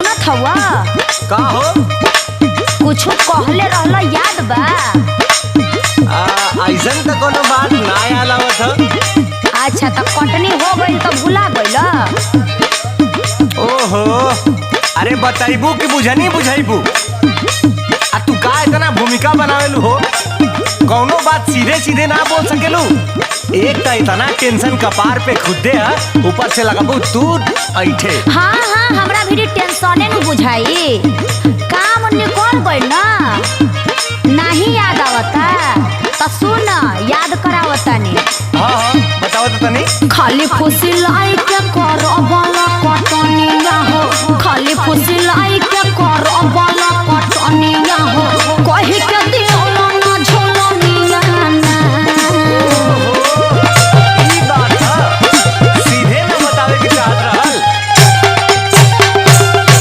हवा का हो? कुछ कहले रहला याद बा? ऐसन तो कोनो बात ना याद आवत ह। अच्छा तो कटनी हो गई तो भुला गइल? ओहो, अरे बताइबू कि बुझनी बुझाइबू? आ तू का इतना भूमिका बनावेलू हो? कौनो बात सीधे सीधे ना बोल सकेलू? एक तो इतना टेंशन कपार पे खुदे है, ऊपर से लगाबू तू ऐठे। हाँ हाँ, हमरा भी टेंशने न बुझाई। काम निकल गइल ना, नहीं याद आवता तो सुन याद करावतानी। हाँ हाँ बताओ तो तनी। खाली फुसिलाई के